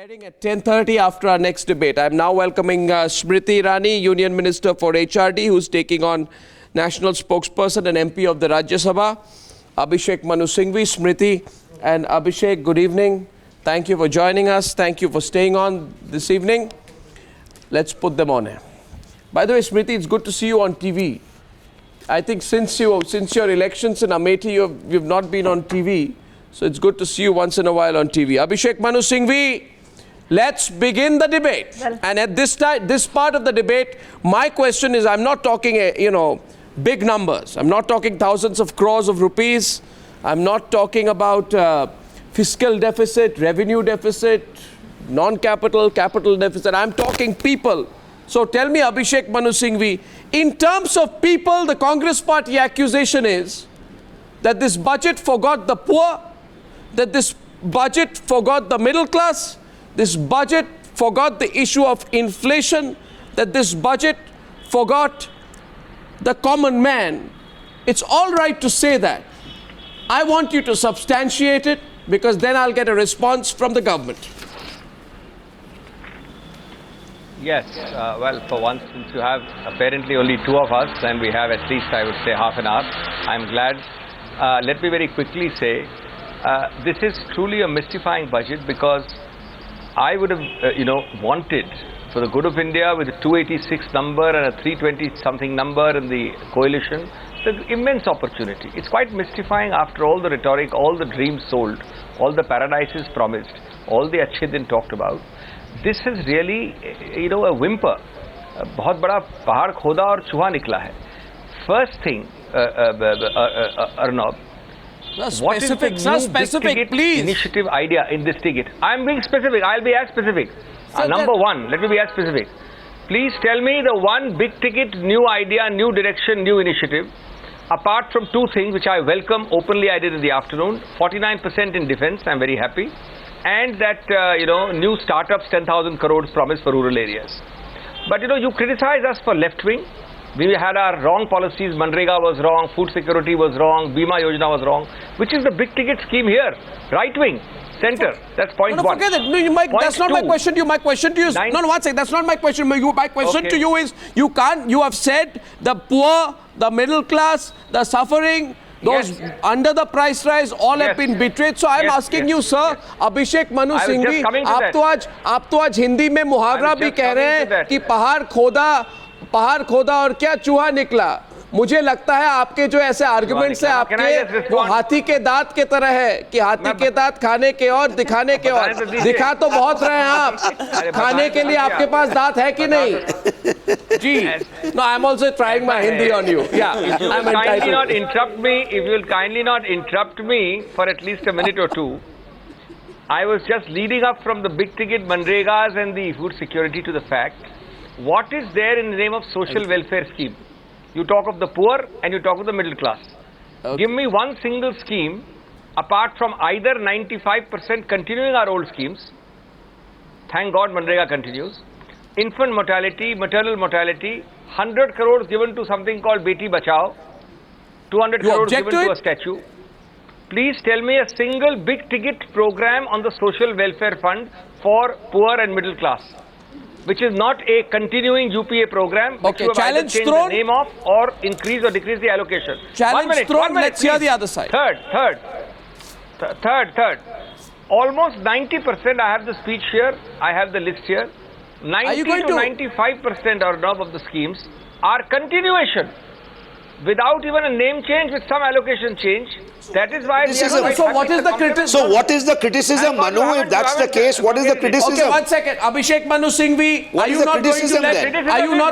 airing at 10:30 after our next debate. I'm now welcoming Smriti Irani, Union Minister for HRD, who's taking on National Spokesperson and MP of the Rajya Sabha, Abhishek Manu Singhvi. Smriti and Abhishek, good evening. Thank you for joining us. Thank you for staying on this evening. Let's put them on air. By the way, Smriti, it's good to see you on TV. I think since your elections in Amethi, you've not been on TV. So it's good to see you once in a while on TV. Abhishek Manu Singhvi, let's begin the debate. Well, and at this part of the debate, my question is, I'm not talking, big numbers. I'm not talking thousands of crores of rupees. I'm not talking about fiscal deficit, revenue deficit, non-capital, capital deficit. I'm talking people. So tell me, Abhishek Manu Singhvi, in terms of people, the Congress party accusation is that this budget forgot the poor, that this budget forgot the middle class, this budget forgot the issue of inflation, that this budget forgot the common man. It's all right to say that. I want you to substantiate it, because then I'll get a response from the government. Yes, well, for once, since you have apparently only two of us, and we have at least, I would say, half an hour, I'm glad. Let me very quickly say, this is truly a mystifying budget, because I would have, wanted, for the good of India, with a 286 number and a 320 something number in the coalition, the immense opportunity. It's quite mystifying after all the rhetoric, all the dreams sold, all the paradises promised, all the Achhe Din talked about. This is really, a whimper. बहुत बड़ा पहाड़ खोदा और चूहा निकला है. First thing, Arnab, what is the new big ticket initiative idea in this ticket? I'm being specific. I'll be as specific. Number one, let me be as specific. Please tell me the one big ticket, new idea, new direction, new initiative. Apart from two things which I welcome openly, I did in the afternoon. 49% in defense. I'm very happy. And that, new startups, 10,000 crores promised for rural areas. But, you criticize us for left wing. We had our wrong policies. Manrega was wrong. Food security was wrong. Bima Yojana was wrong. Which is the big ticket scheme here? Right wing, center. That's point one. Forget it. No, that's not my question to you. My question to you is, no, one second. That's not my question. My question to you is, you have said the poor, the middle class, the suffering, those under the price rise, all have been betrayed. So I'm asking you, sir, Abhishek Manu Singhvi, आप तो आज हिंदी में मुहावरा भी कह रहे हैं कि पहाड़ खोदा और क्या चूहा निकला. मुझे लगता है आपके जो ऐसे आर्गुमेंट्स हैं आपके, वो हाथी के दांत के तरह है कि हाथी के दांत खाने के और दिखाने के और. दिखा तो बहुत रहे हैं आप, खाने के लिए आपके पास दांत है कि नहीं? जी. No, I'm also trying my Hindi on you. Yeah, if you will kindly not interrupt me for at least a minute or two. I was just leading up from the big ticket Manregas and the food security to the fact, what is there in the name of social welfare scheme? You talk of the poor and you talk of the middle class. Okay. Give me one single scheme, apart from either 95% continuing our old schemes. Thank God Manrega continues. Infant mortality, maternal mortality, 100 crores given to something called Beti Bachao, 200 crores given to a statue. Please tell me a single big ticket program on the social welfare fund for poor and middle class, which is not a continuing UPA program, which you have either changed the name of or increase or decrease the allocation. Challenge thrown, let's hear the other side. Third. Almost 90%, I have the speech here, I have the list here. 90 to 95% of the schemes are continuation, without even a name change, with some allocation change. That is why so what is the criticism? So what is the criticism, Manu? If that's the case, what is the criticism? Okay, 1 second. Abhishek Manu Singhvi, are you not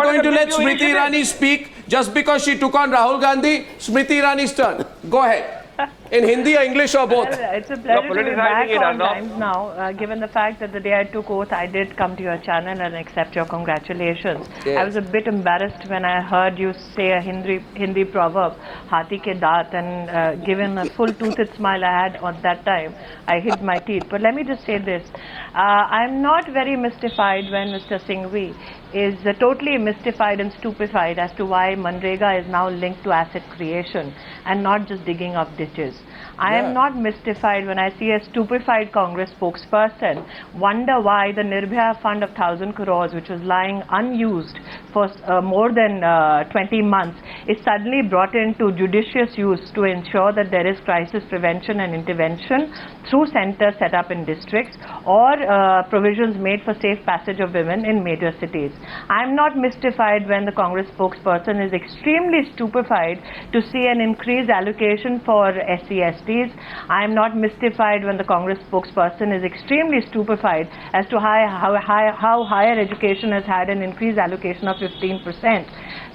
going to let Smriti Irani speak just because she took on Rahul Gandhi? Smriti Irani's turn. Go ahead. In Hindi or English or both? Well, it's a pleasure to be back on Times Now. Given the fact that the day I took oath, I did come to your channel and accept your congratulations. Yes. I was a bit embarrassed when I heard you say a Hindi proverb, Hathi ke daat, and given a full toothed smile I had on that time, I hid my teeth. But let me just say this. I'm not very mystified when Mr. Singhvi is totally mystified and stupefied as to why Manrega is now linked to asset creation and not just digging up ditches. I am not mystified when I see a stupefied Congress spokesperson wonder why the Nirbhaya fund of 1,000 crores, which was lying unused for more than 20 months, is suddenly brought into judicious use to ensure that there is crisis prevention and intervention through centers set up in districts or provisions made for safe passage of women in major cities. I am not mystified when the Congress spokesperson is extremely stupefied to see an increased allocation for SC/STs. I am not mystified when the Congress spokesperson is extremely stupefied as to how higher education has had an increased allocation of 15%.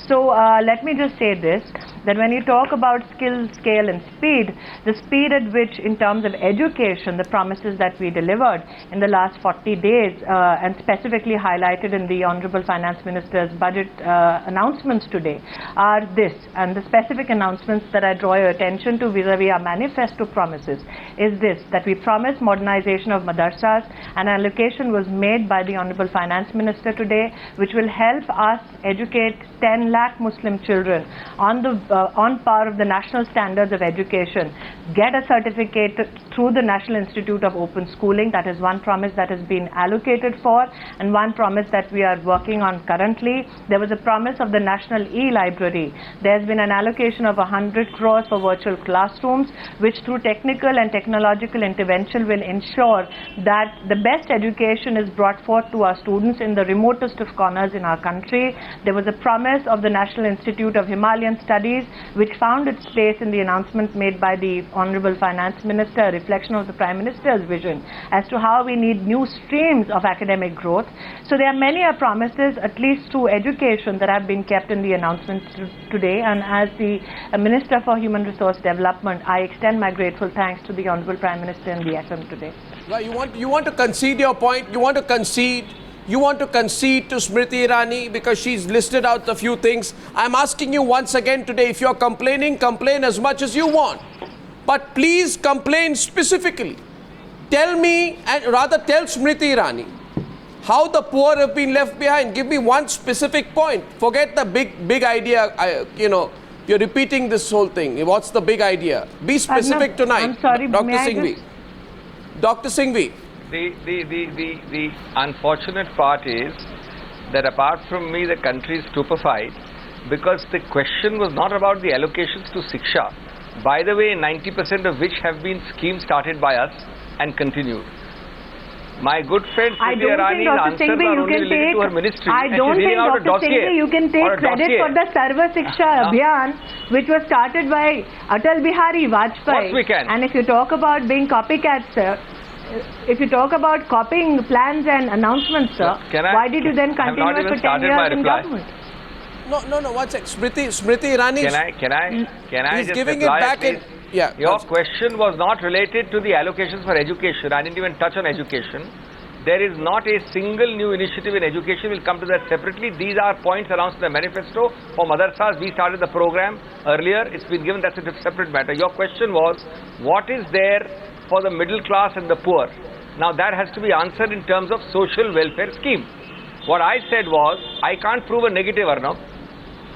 So let me just say this, that when you talk about skill, scale and speed, the speed at which in terms of education, the promises that we delivered in the last 40 days and specifically highlighted in the Honorable Finance Minister's budget announcements today are this, and the specific announcements that I draw your attention to vis-a-vis our manifesto promises is this, that we promised modernization of madrasas. An allocation was made by the Honorable Finance Minister today, which will help us educate 10 lakh Muslim children on par of the national standards of education, get a certificate through the National Institute of Open Schooling. That is one promise that has been allocated for, and one promise that we are working on currently. There was a promise of the National E-Library. There's been an allocation of 100 crores for virtual classrooms, which through technical and technological intervention will ensure that the best education is brought forth to our students in the remotest of corners in our country. There was a promise of the National Institute of Himalayan Studies, which found its place in the announcement made by the Honorable Finance Minister, a reflection of the Prime Minister's vision as to how we need new streams of academic growth. So there are many promises, at least through education, that have been kept in the announcement today. And as the Minister for Human Resource Development, I extend my grateful thanks to the Honorable Prime Minister in the FM today. Well, you want to concede your point? You want to concede to Smriti Irani because she's listed out a few things. I'm asking you once again today, if you're complaining, complain as much as you want. But please complain specifically. Tell me, and rather tell Smriti Irani, how the poor have been left behind. Give me one specific point. Forget the big idea. You're repeating this whole thing. What's the big idea? Be specific tonight. I'm sorry, Dr. Singhvi. Dr. Singhvi. The unfortunate part is that apart from me, the country is stupefied because the question was not about the allocations to Shiksha. By the way, 90% of which have been schemes started by us and continued. My good friend Smriti Irani's answers are only related to her ministry. I don't think, Dr. Singhvi, you can take credit for the Sarva Shiksha Abhiyan, which was started by Atal Bihari Vajpayee. Of course we can. And if you talk about being copycats, sir, if you talk about copying plans and announcements, sir, why did you then continue for 10 years in government? No, one sec. Smriti Irani. Can I He's just giving it reply, back please? Yeah. Your question was not related to the allocations for education. I didn't even touch on education. There is not a single new initiative in education. We'll come to that separately. These are points announced in the manifesto. For madrasas, we started the program earlier. It's been given. That's a separate matter. Your question was, what is there for the middle class and the poor? Now that has to be answered in terms of social welfare scheme. What I said was, I can't prove a negative, Arnab.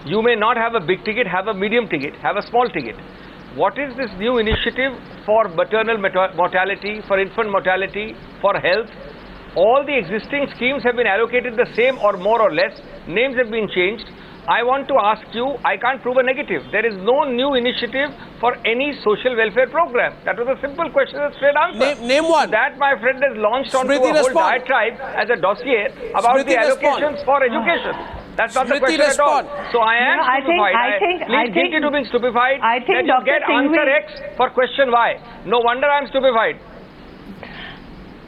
You may not have a big ticket, have a medium ticket, have a small ticket. What is this new initiative for maternal mortality, for infant mortality, for health? All the existing schemes have been allocated the same or more or less. Names have been changed. I want to ask you, I can't prove a negative. There is no new initiative for any social welfare program. That was a simple question, a straight answer. Name one. That, my friend, has launched onto a whole diatribe as a dossier about the allocations for education. That's not the question at all. So I am stupefied. Please guilty to being stupefied. I think that you get answer X for question Y. No wonder I am stupefied.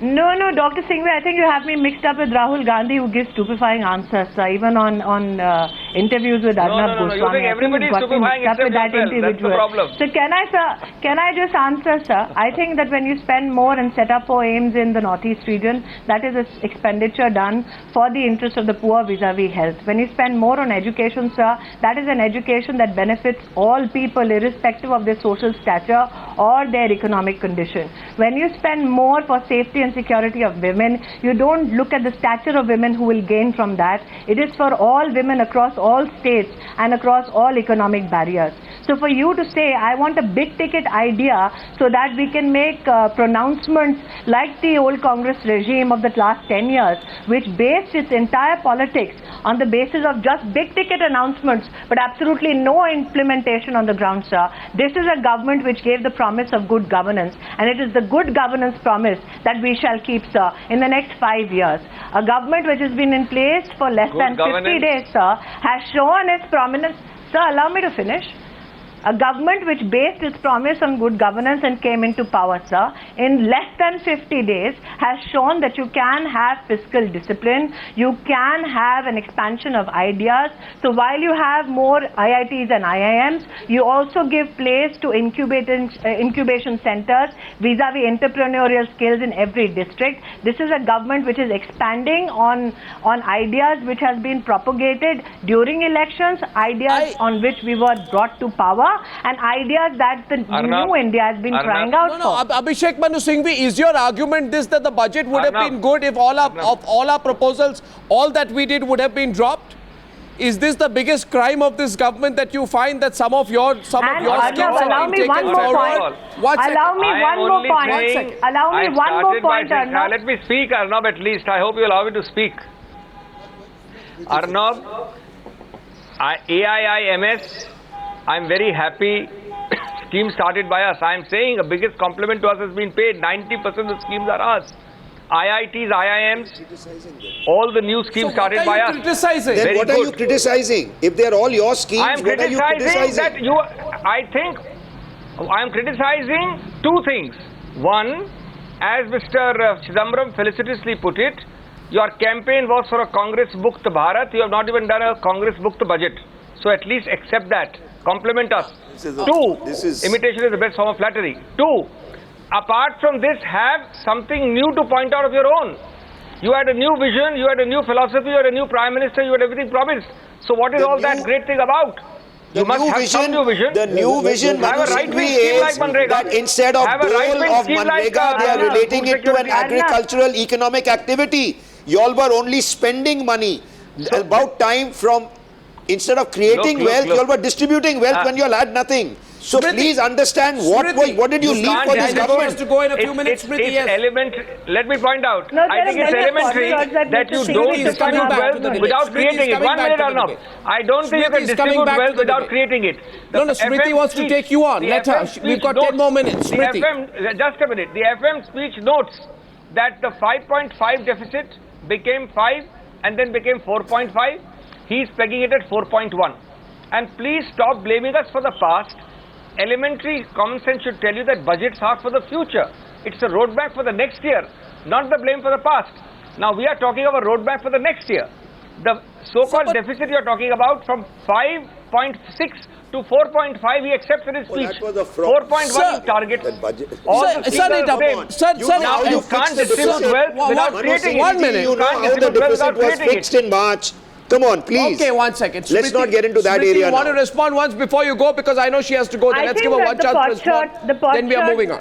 No, Dr. Singhvi, I think you have me mixed up with Rahul Gandhi, who gives stupefying answers, even on interviews with Arnab Goswami. You think everybody is stupefying except yourself. That's the problem. So can I just answer, sir? I think that when you spend more and set up 4 aims in the Northeast region, that is an expenditure done for the interest of the poor vis-a-vis health. When you spend more on education, sir, that is an education that benefits all people irrespective of their social stature or their economic condition. When you spend more for safety and security of women, you don't look at the stature of women who will gain from that. It is for all women across all states and across all economic barriers. So for you to say, I want a big ticket idea so that we can make pronouncements like the old Congress regime of the last 10 years, which based its entire politics on the basis of just big ticket announcements, but absolutely no implementation on the ground, sir. This is a government which gave the promise of good governance, and it is the good governance promise that we shall keep, sir, in the next 5 years. A government which has been in place for less Good than 50 governance. days, sir, has shown its prominence. Sir, allow me to finish. A government which based its promise on good governance and came into power, sir, in less than 50 days has shown that you can have fiscal discipline, you can have an expansion of ideas. So while you have more IITs and IIMs, you also give place to incubation centers vis-a-vis entrepreneurial skills in every district. This is a government which is expanding on ideas which has been propagated during elections, ideas on which we were brought to power, and ideas that the new India has been crying out for. Abhishek Manu Singhvi, is your argument this, that the budget would have been good if all our proposals, all that we did would have been dropped? Is this the biggest crime of this government, that you find that some of your schemes have been taken forward? Allow me one more point. Allow me one more point, Arnab. Let me speak, Arnab, at least. I hope you allow me to speak. Arnab, AIIMS, I'm very happy. Scheme started by us. I'm saying the biggest compliment to us has been paid. 90% of the schemes are ours. IITs, IIMs, all the new schemes started by us. Criticizing? Then Very what are you criticizing? If they are all your schemes, I'm what are you criticizing that criticizing? I'm criticizing two things. One, as Mr. Chidambaram felicitously put it, your campaign was for a Congress Mukt Bharat. You have not even done a Congress Mukt budget. So at least accept that. Compliment us. Imitation is the best form of flattery. Two, apart from this, have something new to point out of your own. You had a new vision, you had a new philosophy, you had a new prime minister, you had everything promised. So what is all that great thing about? The You must new have vision, some new vision. the new vision, Have a Manu right-wing Singhvi, scheme like is Manrega. that instead of Have a goal right-wing of scheme like, Manrega, they are Arnab, relating food it to an security. agricultural economic activity. You all were only spending money. About time from, instead of creating wealth, you all were distributing wealth when you all had nothing. So Smriti, please understand what did you leave can't for this have government? to go in a few minutes, Smriti, yes. Let me point out. No, I think it's there are many elementary formulas that that Mr. you Singhvi don't is coming distribute back wealth to the debate. without Smriti is creating it. coming 1 back minute to or the not. debate. I don't think you Smriti can is coming distribute back to wealth the without debate. creating it. No, Smriti wants to take you on. Let her. We've got 10 more minutes. Smriti. Just a minute. The FM speech notes that the 5.5 deficit became 5 and then became 4.5. He's pegging it at 4.1. And please stop blaming us for the past. Elementary common sense should tell you that budgets are for the future. It's a roadmap for the next year, not the blame for the past. Now we are talking of a roadmap for the next year. The so-called deficit you are talking about from 5.6 to 4.5, he accepts in his speech. That was a fraud. 4.1 target. That budget. All Sir, the sir, things it are up. the same. Sir, sir, Now how you you can't fix the distribute deficit? wealth without Manu creating Singhvi, One it. minute. You know can't how the distribute wealth deficit without was creating fixed it. in March. Come on, please. Okay, 1 second. Let's not get into that Smriti, area you want now. to respond once before you go, because I know she has to go. Then I let's think give her that one the chance to pot respond. shot- the pot Then we are shot- moving on.